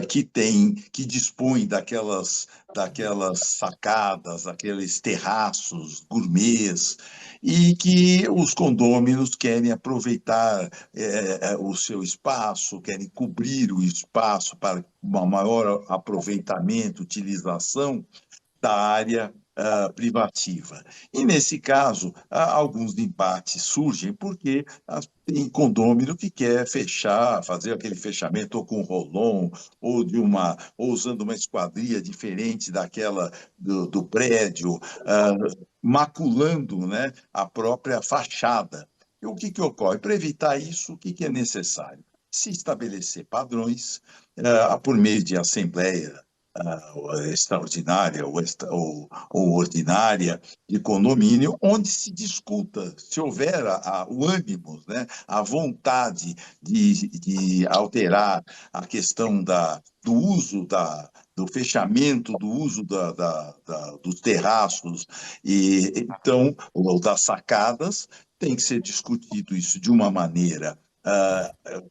que dispõe daquelas sacadas, aqueles terraços gourmets, e que os condôminos querem aproveitar o seu espaço, querem cobrir o espaço para uma maior aproveitamento, utilização da área privativa. E, nesse caso, alguns embates surgem porque tem condômino que quer fechar, fazer aquele fechamento ou com rolon, ou usando uma esquadria diferente daquela do prédio, maculando, né, a própria fachada. E o que ocorre? Para evitar isso, o que é necessário? Se estabelecer padrões por meio de assembleia extraordinária ou ordinária de condomínio, onde se discuta, se houver o ânimo, né, a vontade de alterar a questão do uso do fechamento, do uso dos terraços, então, ou das sacadas, tem que ser discutido isso de uma maneira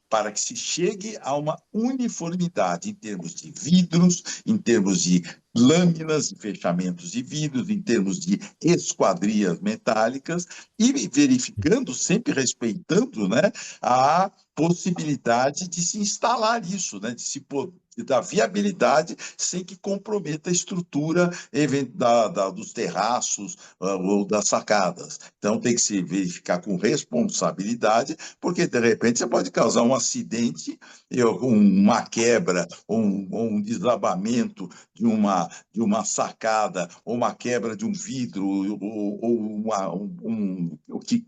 para que se chegue a uma uniformidade em termos de vidros, em termos de lâminas e fechamentos de vidros, em termos de esquadrias metálicas, e verificando, sempre respeitando, né, a possibilidade de se instalar isso, né, da viabilidade sem que comprometa a estrutura dos terraços ou das sacadas. Então, tem que se verificar com responsabilidade, porque, de repente, você pode causar um acidente, uma quebra ou um desabamento de uma sacada, ou uma quebra de um vidro, ou que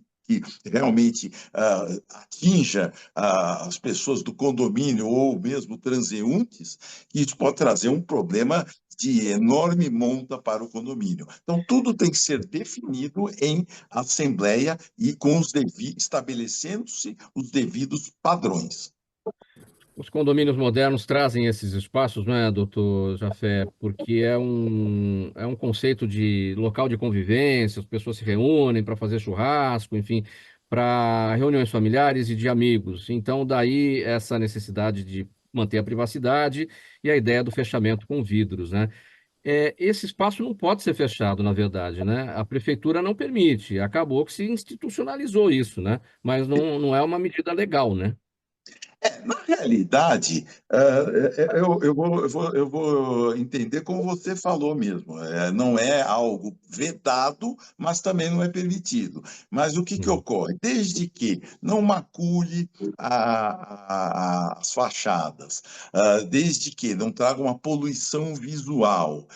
realmente atinja as pessoas do condomínio ou mesmo transeuntes, isso pode trazer um problema de enorme monta para o condomínio. Então, tudo tem que ser definido em assembleia e estabelecendo-se os devidos padrões. Os condomínios modernos trazem esses espaços, não é, doutor Jafé? Porque é um conceito de local de convivência, as pessoas se reúnem para fazer churrasco, enfim, para reuniões familiares e de amigos. Então, daí essa necessidade de manter a privacidade e a ideia do fechamento com vidros, né? Esse espaço não pode ser fechado, na verdade, né? A prefeitura não permite. Acabou que se institucionalizou isso, né? Mas não é uma medida legal, né? Na realidade, eu vou entender como você falou mesmo. Não é algo vedado, mas também não é permitido. Mas o que ocorre? Desde que não macule as fachadas, desde que não traga uma poluição visual,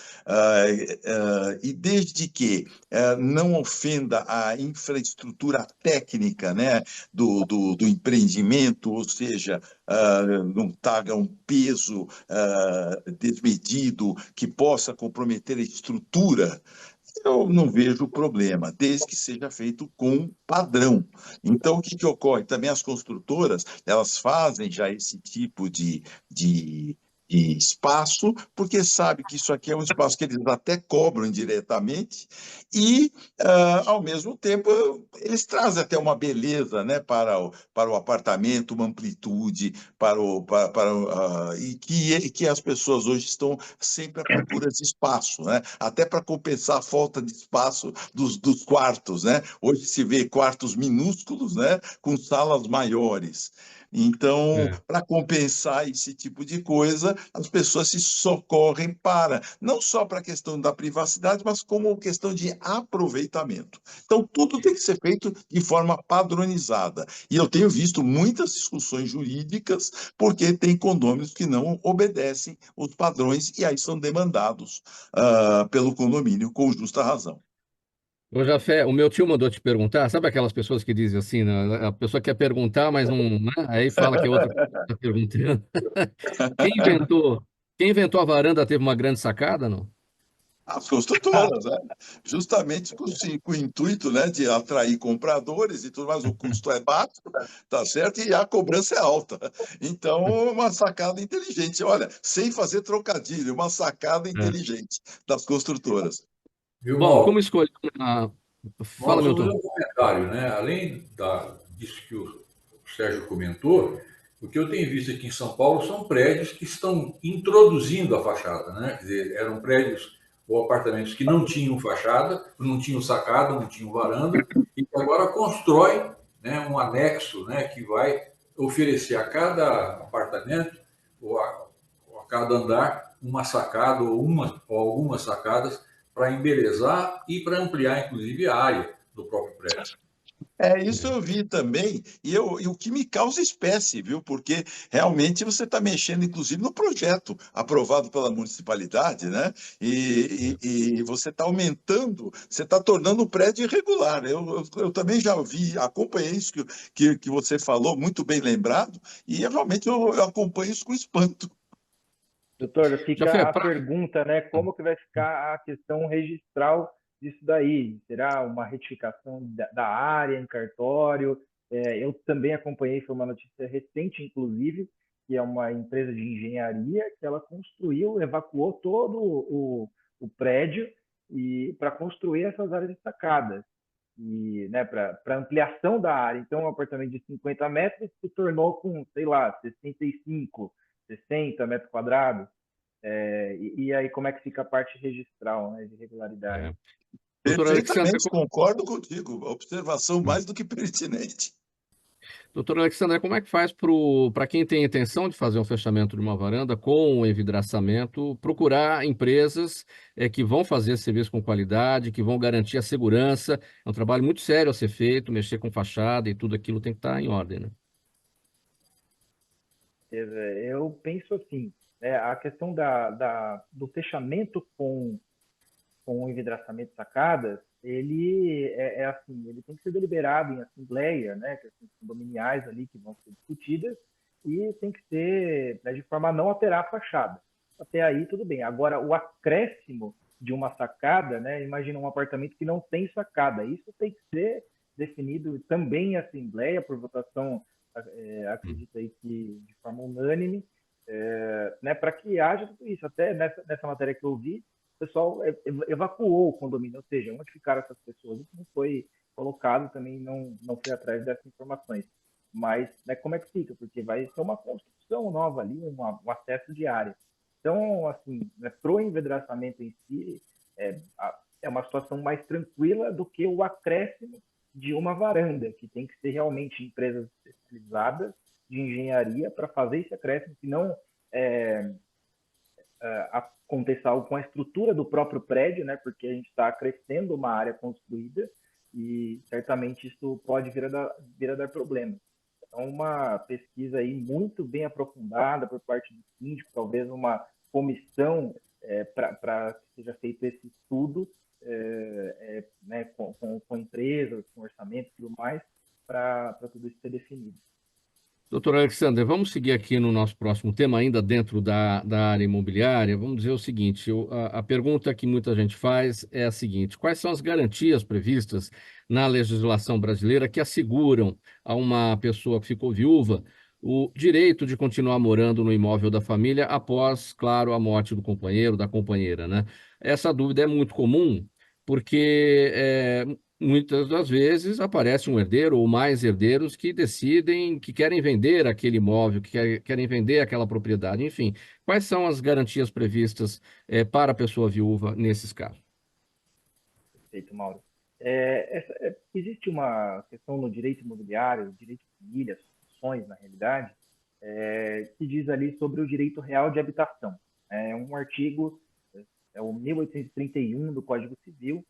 e desde que não ofenda a infraestrutura técnica, né, do empreendimento, ou seja, seja, não traga um peso desmedido que possa comprometer a estrutura, eu não vejo problema, desde que seja feito com padrão. Então, o que que ocorre? Também as construtoras, elas fazem já esse tipo de espaço, porque sabe que isso aqui é um espaço que eles até cobram indiretamente e, ao mesmo tempo, eles trazem até uma beleza, né, para o apartamento, uma amplitude, e que as pessoas hoje estão sempre à procura de espaço, né? Até para compensar a falta de espaço dos quartos, né? Hoje se vê quartos minúsculos, né? Com salas maiores. Então, É. para compensar esse tipo de coisa, as pessoas se socorrem não só para a questão da privacidade, mas como questão de aproveitamento. Então, tudo tem que ser feito de forma padronizada. E eu tenho visto muitas discussões jurídicas, porque tem condôminos que não obedecem os padrões e aí são demandados pelo condomínio com justa razão. Ô, Jafé, o meu tio mandou te perguntar, sabe aquelas pessoas que dizem assim, né? A pessoa quer perguntar, mas não, né? Aí fala que a outra está perguntando. Quem inventou, quem inventou a varanda teve uma grande sacada, não? As construtoras, né? Justamente com o intuito, né, de atrair compradores e tudo mais, o custo é baixo, tá certo? E a cobrança é alta. Então, uma sacada inteligente. Olha, sem fazer trocadilho, uma sacada É. inteligente das construtoras. Viu, Bom, como Mauro? escolher Mauro, Fala, só fazer Milton. um comentário, né? Além disso que o Sérgio comentou, o que eu tenho visto aqui em São Paulo são prédios que estão introduzindo a fachada, né? Quer dizer, eram prédios ou apartamentos que não tinham fachada, não tinham sacada, não tinham varanda, e que agora constrói, né, um anexo, né, que vai oferecer a cada apartamento ou a cada andar uma sacada ou algumas sacadas para embelezar e para ampliar, inclusive, a área do próprio prédio. Isso eu vi também, e o que me causa espécie, viu? Porque realmente você está mexendo, inclusive, no projeto aprovado pela municipalidade, né? E você está aumentando, você está tornando o prédio irregular. Eu também já vi, acompanhei isso que você falou, muito bem lembrado, e realmente eu acompanho isso com espanto. Doutor, Jafé, fica a pergunta, né? Como que vai ficar a questão registral disso daí? Será uma retificação da área em cartório? Eu também acompanhei, foi uma notícia recente, inclusive, que é uma empresa de engenharia que ela construiu, evacuou todo o prédio e para construir essas áreas destacadas e, né, para ampliação da área. Então, um apartamento de 50 metros se tornou com, sei lá, 65, 60 metros quadrados. E aí, como é que fica a parte registral, né, de regularidade? é. Doutora Alexandra, Perfeitamente, concordo contigo. Observação mais do que pertinente. doutora Alexandra, como é que faz para quem tem intenção de fazer um fechamento de uma varanda com um envidraçamento, procurar empresas que vão fazer esse serviço com qualidade, que vão garantir a segurança? É um trabalho muito sério a ser feito, mexer com fachada e tudo aquilo tem que estar em ordem, né? Eu penso assim, né, a questão do fechamento com o envidraçamento de sacadas, ele é assim, ele tem que ser deliberado em assembleia, né, questões condominiais ali que vão ser discutidas, e tem que ser, né, de forma a não alterar a fachada. Até aí, tudo bem. Agora, o acréscimo de uma sacada, né, imagina um apartamento que não tem sacada, isso tem que ser definido também em assembleia, por votação, acredito aí que de forma unânime, né, para que haja tudo isso. Até nessa matéria que eu vi, o pessoal evacuou o condomínio, ou seja, onde ficaram essas pessoas? Isso não foi colocado, também não foi atrás dessas informações. Mas, né, como é que fica? Porque vai ser uma construção nova ali, um acesso de área. Então, assim, né, para o envedraçamento em si, é uma situação mais tranquila do que o acréscimo de uma varanda, que tem que ser realmente empresas especializadas de engenharia para fazer esse acréscimo, senão aconteça algo com a estrutura do próprio prédio, né? Porque a gente está crescendo uma área construída e certamente isso pode vir a dar problema. Então, uma pesquisa aí muito bem aprofundada por parte do síndico, talvez uma comissão para que seja feito esse estudo, né, com empresas, com orçamento e tudo mais, para tudo isso ser definido. Doutor Alexander, vamos seguir aqui no nosso próximo tema, ainda dentro da área imobiliária. Vamos dizer o seguinte: a pergunta que muita gente faz é a seguinte: quais são as garantias previstas na legislação brasileira que asseguram a uma pessoa que ficou viúva o direito de continuar morando no imóvel da família após, claro, a morte do companheiro, da companheira, né? Essa dúvida é muito comum, porque muitas das vezes aparece um herdeiro ou mais herdeiros que decidem que querem vender aquele imóvel, que querem vender aquela propriedade. Enfim, quais são as garantias previstas para a pessoa viúva nesses casos? Perfeito, Mauro. Existe uma questão no direito imobiliário, direito de família, sucessões, na realidade, que diz ali sobre o direito real de habitação. É um artigo, é o 1831 do Código Civil,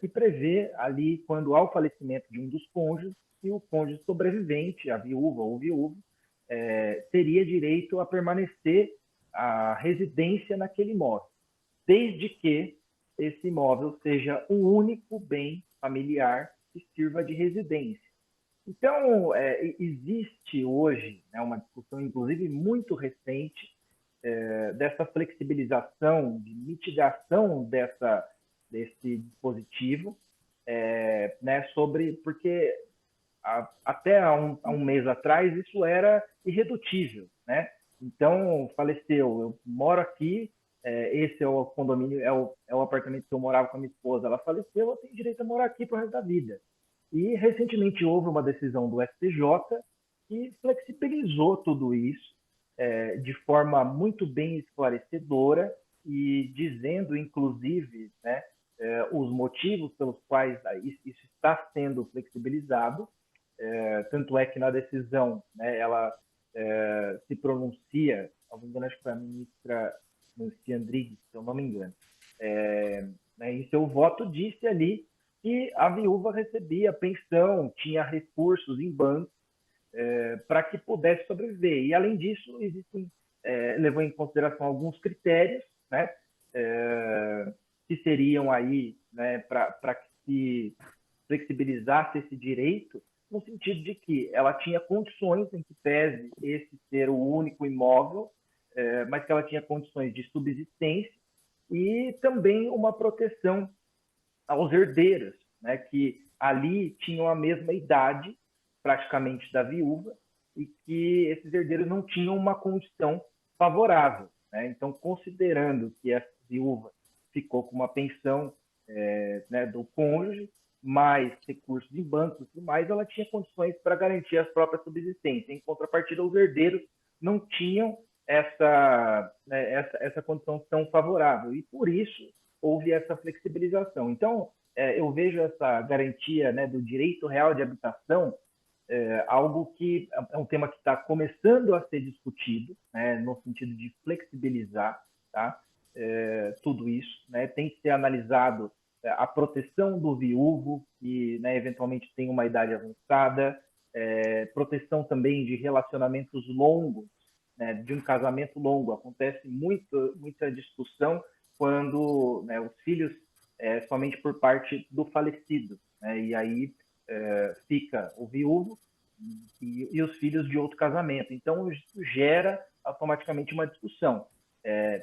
que prevê ali, quando há o falecimento de um dos cônjuges, que o cônjuge sobrevivente, a viúva ou o viúvo, teria direito a permanecer a residência naquele imóvel, desde que esse imóvel seja o único bem familiar que sirva de residência. Então, existe hoje, né, uma discussão, inclusive muito recente, dessa flexibilização, de mitigação desse dispositivo, né, porque até há um mês atrás isso era irredutível, né? Então, faleceu, eu moro aqui, esse é o condomínio, é o apartamento que eu morava com a minha esposa, ela faleceu, eu tenho direito a morar aqui pro resto da vida. E recentemente houve uma decisão do STJ que flexibilizou tudo isso de forma muito bem esclarecedora e dizendo, inclusive, né, os motivos pelos quais isso está sendo flexibilizado. Tanto é que na decisão, né, ela se pronuncia, não me engano, acho que foi a ministra Nancy Andrighi, se eu não me engano, né, em seu voto disse ali que a viúva recebia pensão, tinha recursos em banco para que pudesse sobreviver. E, além disso, levou em consideração alguns critérios, né, que seriam aí, né, para que se flexibilizasse esse direito, no sentido de que ela tinha condições, em que pese esse ser o único imóvel, mas que ela tinha condições de subsistência e também uma proteção aos herdeiros, né, que ali tinham a mesma idade, praticamente, da viúva, e que esses herdeiros não tinham uma condição favorável, né? Então, considerando que essa viúva ficou com uma pensão né, do cônjuge, mais recursos em bancos e tudo mais, ela tinha condições para garantir a própria subsistência. Em contrapartida, os herdeiros não tinham essa condição tão favorável, e por isso houve essa flexibilização. Então, eu vejo essa garantia, né, do direito real de habitação algo que é um tema que está começando a ser discutido, né, no sentido de flexibilizar, tá, tudo isso, né, tem que ser analisado a proteção do viúvo, que, né, eventualmente tem uma idade avançada, proteção também de relacionamentos longos, né, de um casamento longo. Acontece muita discussão quando, né, os filhos somente por parte do falecido, né, e aí fica o viúvo e os filhos de outro casamento. Então, isso gera automaticamente uma discussão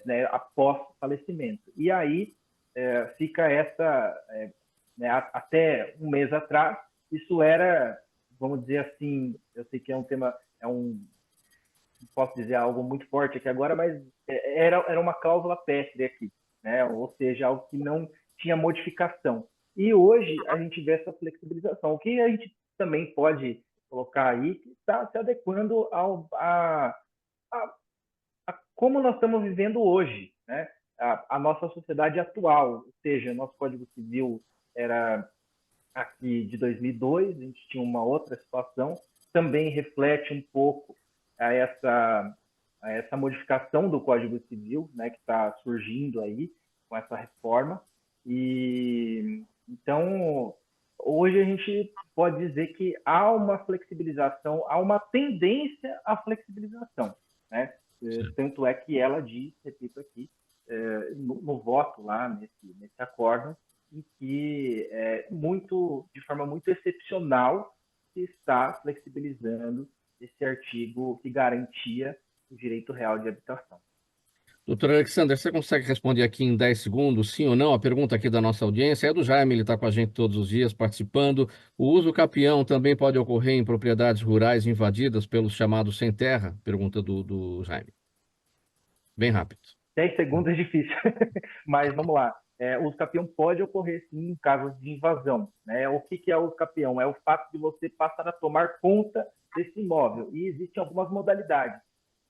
né, após o falecimento. E aí fica né, até um mês atrás, isso era, vamos dizer assim, eu sei que é um tema, posso dizer algo muito forte aqui agora, mas era uma cláusula pétrea aqui, né? Ou seja, algo que não tinha modificação. E hoje a gente vê essa flexibilização. O que a gente também pode colocar aí, que está se adequando a como nós estamos vivendo hoje, né? A nossa sociedade atual, ou seja, nosso Código Civil era aqui de 2002, a gente tinha uma outra situação, também reflete um pouco a essa modificação do Código Civil, né, que está surgindo aí com essa reforma. E então, hoje a gente pode dizer que há uma flexibilização, há uma tendência à flexibilização, né? Tanto é que ela diz, repito aqui, no voto lá, nesse acórdão, em que de forma muito excepcional, se está flexibilizando esse esse artigo que garantia o direito real de habitação. Doutor Alexander, você consegue responder aqui em 10 segundos, sim ou não? A pergunta aqui da nossa audiência é do Jaime, ele está com a gente todos os dias participando. O uso capião também pode ocorrer em propriedades rurais invadidas pelos chamados sem terra? Pergunta do Jaime. Bem rápido. 10 segundos é difícil, mas vamos lá. O uso capião pode ocorrer, sim, em casos de invasão, né? O que é o uso capião? É o fato de você passar a tomar conta desse imóvel. E existem algumas modalidades.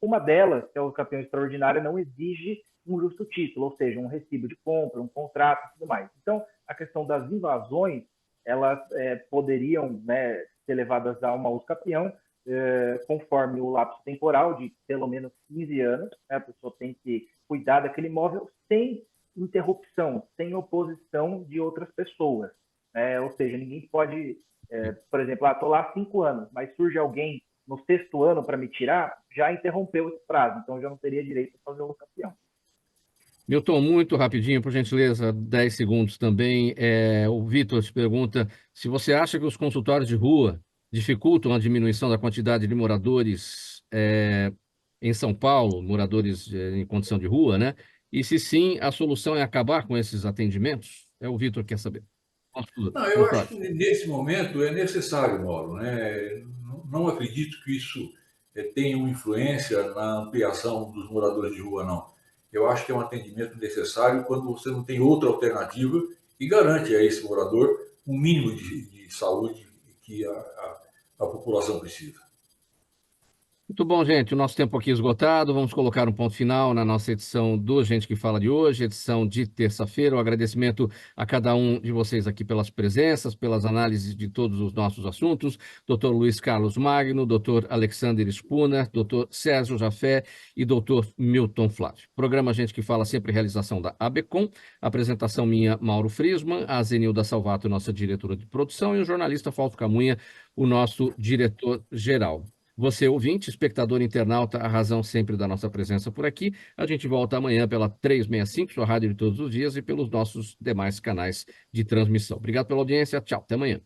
Uma delas, que é o capião extraordinário, não exige um justo título, ou seja, um recibo de compra, um contrato e tudo mais. Então, a questão das invasões, elas poderiam, né, ser levadas a uma uso capião, conforme o lapso temporal de pelo menos 15 anos. Né? A pessoa tem que cuidar daquele imóvel sem interrupção, sem oposição de outras pessoas. Ou seja, ninguém pode, por exemplo, estou lá há 5 anos, mas surge alguém no 6º ano para me tirar, já interrompeu esse prazo, então já não teria direito a fazer o capião. Milton, muito rapidinho, por gentileza, 10 segundos também. O Vitor te pergunta se você acha que os consultórios de rua dificultam a diminuição da quantidade de moradores em São Paulo, moradores em condição de rua, né? E se sim, a solução é acabar com esses atendimentos? O Vitor quer saber. Não, eu acho que nesse momento é necessário, Mauro, né? Não acredito que isso tenha uma influência na ampliação dos moradores de rua, não. Eu acho que é um atendimento necessário quando você não tem outra alternativa e garante a esse morador um mínimo de saúde que a população precisa. Muito bom, gente. O nosso tempo aqui esgotado. Vamos colocar um ponto final na nossa edição do Gente que Fala de hoje, edição de terça-feira. Um agradecimento a cada um de vocês aqui pelas presenças, pelas análises de todos os nossos assuntos. Dr. Luiz Carlos Magno, Dr. Alexander Spooner, Dr. Sérgio Jafé e Dr. Milton Flávio. Programa Gente que Fala, sempre realização da ABCOM. Apresentação minha, Mauro Friesman, a Zenilda Salvato, nossa diretora de produção, e o jornalista Fausto Camunha, o nosso diretor-geral. Você, ouvinte, espectador, internauta, a razão sempre da nossa presença por aqui. A gente volta amanhã pela 365, sua rádio de todos os dias, e pelos nossos demais canais de transmissão. Obrigado pela audiência. Tchau, até amanhã.